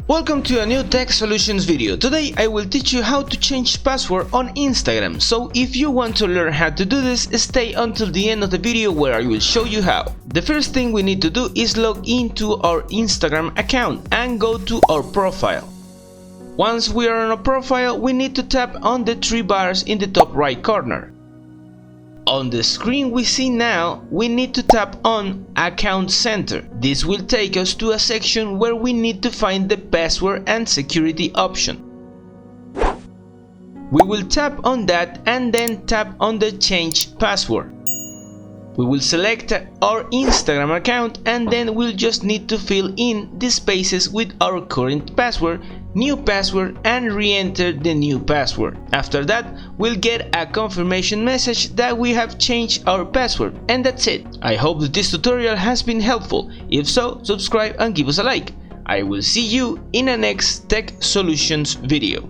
Welcome to a new tech solutions video. Today I will teach you how to change password on Instagram. So if you want to learn how to do this, stay until the end of the video where I will show you how. The first thing we need to do is log into our Instagram account and go to our profile. Once we are on our profile, we need to tap on the three bars in the top right corner. On the screen we see now, we need to tap on Account Center. This will take us to a section where we need to find the password and security option. We will tap on that and then tap on the Change Password. We will select our Instagram account and then we'll just need to fill in the spaces with our current password, new password, and re-enter the new password. After that, we'll get a confirmation message that we have changed our password, and that's it. I hope that this tutorial has been helpful. If so, subscribe and give us a like. I will see you in a next Tech Solutions video.